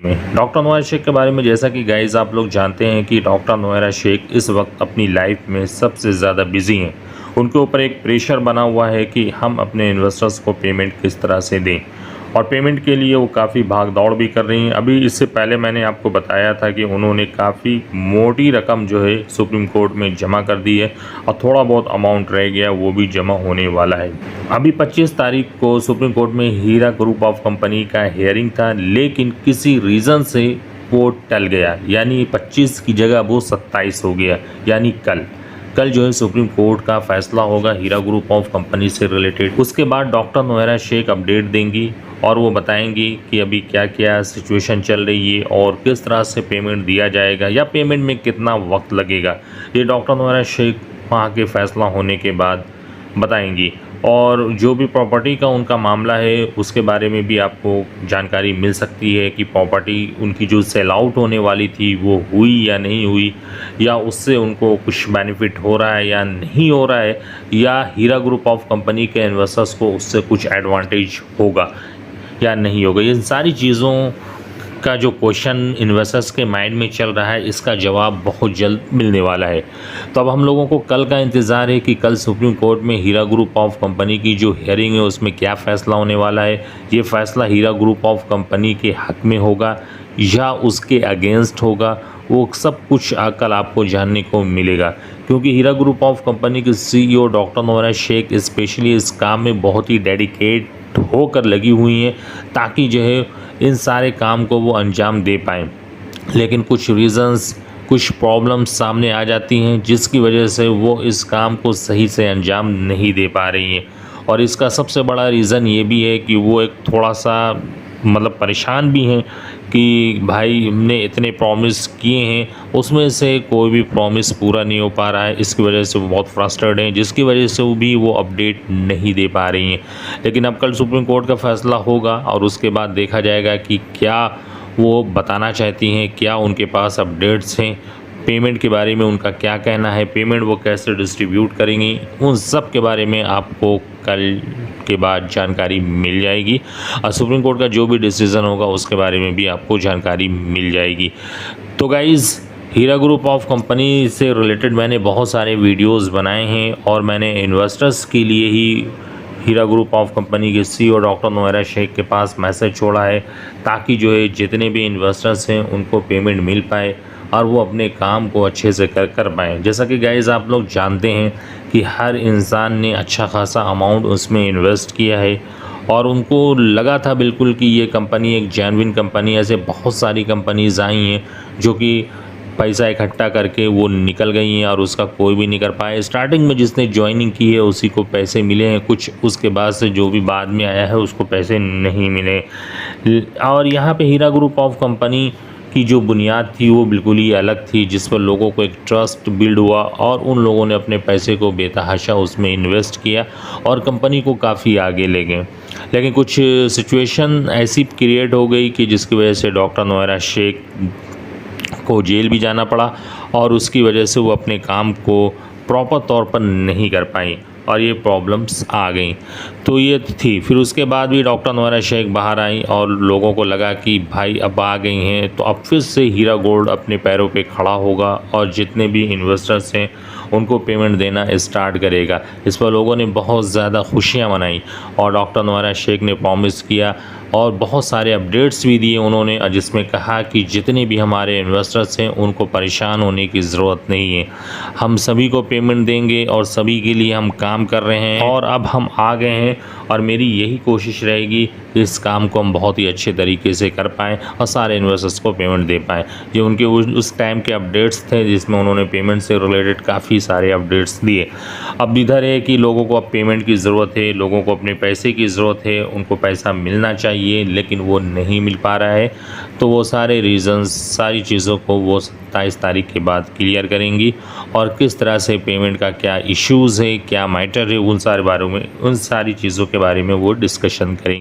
Doctor नोएरा Sheikh के बारे में जैसा कि गाइस आप लोग जानते हैं कि डॉक्टर नोएरा शेख इस वक्त अपनी लाइफ में सबसे ज़्यादा बिजी हैं। उनके ऊपर एक प्रेशर बना हुआ है कि हम अपने इन्वेस्टर्स को पेमेंट किस तरह से दें, और पेमेंट के लिए वो काफ़ी भाग दौड़ भी कर रही हैं। अभी इससे पहले मैंने आपको बताया था कि उन्होंने काफ़ी मोटी रकम जो है सुप्रीम कोर्ट में जमा कर दी है, और थोड़ा बहुत अमाउंट रह गया वो भी जमा होने वाला है। अभी 25 तारीख को सुप्रीम कोर्ट में हीरा ग्रुप ऑफ कंपनी का हियरिंग था, लेकिन किसी रीज़न से वो टल गया, यानी 25 की जगह वो 27 हो गया, यानी कल जो है सुप्रीम कोर्ट का फैसला होगा हीरा ग्रुप ऑफ कंपनी से रिलेटेड। उसके बाद डॉक्टर नोएरा शेख अपडेट देंगी और वो बताएंगी कि अभी क्या क्या सिचुएशन चल रही है और किस तरह से पेमेंट दिया जाएगा या पेमेंट में कितना वक्त लगेगा। ये डॉक्टर नोएरा शेख वहाँ के फैसला होने के बाद बताएंगी। और जो भी प्रॉपर्टी का उनका मामला है उसके बारे में भी आपको जानकारी मिल सकती है कि प्रॉपर्टी उनकी जो सेल आउट होने वाली थी वो हुई या नहीं हुई, या उससे उनको कुछ बेनिफिट हो रहा है या नहीं हो रहा है, या हीरा ग्रुप ऑफ कंपनी के इन्वेस्टर्स को उससे कुछ एडवांटेज होगा या नहीं होगा। इन सारी चीज़ों का जो क्वेश्चन इन्वेस्टर्स के माइंड में चल रहा है, इसका जवाब बहुत जल्द मिलने वाला है। तो अब हम लोगों को कल का इंतज़ार है कि कल सुप्रीम कोर्ट में हीरा ग्रुप ऑफ कंपनी की जो हियरिंग है उसमें क्या फ़ैसला होने वाला है। ये फ़ैसला हीरा ग्रुप ऑफ कंपनी के हक़ में होगा या उसके अगेंस्ट होगा, वो सब कुछ कल आपको जानने को मिलेगा। क्योंकि हीरा ग्रुप ऑफ कंपनी के CEO डॉक्टर नोएरा शेख स्पेशली इस काम में बहुत ही डेडिकेट होकर लगी हुई हैं, ताकि जो है इन सारे काम को वो अंजाम दे पाएँ। लेकिन कुछ रीज़न्स, कुछ प्रॉब्लम्स सामने आ जाती हैं जिसकी वजह से वो इस काम को सही से अंजाम नहीं दे पा रही हैं। और इसका सबसे बड़ा रीज़न ये भी है कि वो एक थोड़ा सा परेशान भी हैं कि भाई हमने इतने प्रॉमिस किए हैं उसमें से कोई भी प्रॉमिस पूरा नहीं हो पा रहा है। इसकी वजह से वो बहुत फ्रस्ट्रेटेड हैं, जिसकी वजह से वो अपडेट नहीं दे पा रही हैं। लेकिन अब कल सुप्रीम कोर्ट का फैसला होगा और उसके बाद देखा जाएगा कि क्या वो बताना चाहती हैं, क्या उनके पास अपडेट्स हैं, पेमेंट के बारे में उनका क्या कहना है, पेमेंट वो कैसे डिस्ट्रीब्यूट करेंगी, उन सब के बारे में आपको कल के बाद जानकारी मिल जाएगी। और सुप्रीम कोर्ट का जो भी डिसीज़न होगा उसके बारे में भी आपको जानकारी मिल जाएगी। तो guys, Hira group of company से रिलेटेड मैंने बहुत सारे वीडियोस बनाए हैं और मैंने इन्वेस्टर्स के लिए ही हीरा ग्रुप ऑफ कंपनी के CEO डॉक्टर नोएरा शेख के पास मैसेज छोड़ा है, ताकि जो है जितने भी इन्वेस्टर्स हैं उनको पेमेंट मिल पाए और वो अपने काम को अच्छे से कर पाएँ। जैसा कि गाइज़ आप लोग जानते हैं कि हर इंसान ने अच्छा खासा अमाउंट उसमें इन्वेस्ट किया है और उनको लगा था बिल्कुल कि ये कंपनी एक जेन्युइन कंपनी। ऐसे बहुत सारी कंपनीज़ आई हैं जो कि पैसा इकट्ठा करके वो निकल गई हैं और उसका कोई भी नहीं कर पाया। स्टार्टिंग में जिसने ज्वाइनिंग की है उसी को पैसे मिले हैं कुछ, उसके बाद से जो भी बाद में आया है उसको पैसे नहीं मिले। और यहाँ पे हीरा ग्रुप ऑफ कंपनी की जो बुनियाद थी वो बिल्कुल ही अलग थी, जिस पर लोगों को एक ट्रस्ट बिल्ड हुआ और उन लोगों ने अपने पैसे को बेतहाशा उसमें इन्वेस्ट किया और कंपनी को काफ़ी आगे ले गए। लेकिन कुछ सिचुएशन ऐसी क्रिएट हो गई कि जिसकी वजह से डॉक्टर नोएरा शेख को जेल भी जाना पड़ा और उसकी वजह से वो अपने काम को प्रॉपर तौर पर नहीं कर पाई और ये प्रॉब्लम्स आ गई। तो ये थी। फिर उसके बाद भी डॉक्टर नोएरा शेख बाहर आई और लोगों को लगा कि भाई अब आ गई हैं तो अब फिर से हीरा गोल्ड अपने पैरों पे खड़ा होगा और जितने भी इन्वेस्टर्स हैं उनको पेमेंट देना स्टार्ट करेगा। इस पर लोगों ने बहुत ज़्यादा खुशियाँ मनाई और डॉक्टर नोएरा शेख ने प्रॉमिस किया और बहुत सारे अपडेट्स भी दिए उन्होंने, जिसमें कहा कि जितने भी हमारे इन्वेस्टर्स हैं उनको परेशान होने की ज़रूरत नहीं है, हम सभी को पेमेंट देंगे और सभी के लिए हम काम कर रहे हैं और अब हम आ गए हैं और मेरी यही कोशिश रहेगी कि इस काम को हम बहुत ही अच्छे तरीके से कर पाएँ और सारे इन्वेस्टर्स को पेमेंट दे पाएँ। ये उनके उस टाइम के अपडेट्स थे जिसमें उन्होंने पेमेंट से रिलेटेड काफ़ी सारे अपडेट्स दिए। अब इधर है कि लोगों को अब पेमेंट की ज़रूरत है, लोगों को अपने पैसे की ज़रूरत है, उनको पैसा मिलना चाहिए लेकिन वो नहीं मिल पा रहा है। तो वो सारे रीज़न्स, सारी चीज़ों को वो 27 तारीख के बाद क्लियर करेंगी और किस तरह से पेमेंट का क्या इश्यूज़ है, क्या मैटर है, उन सारी चीज़ों के बारे में वो डिस्कशन करेंगे।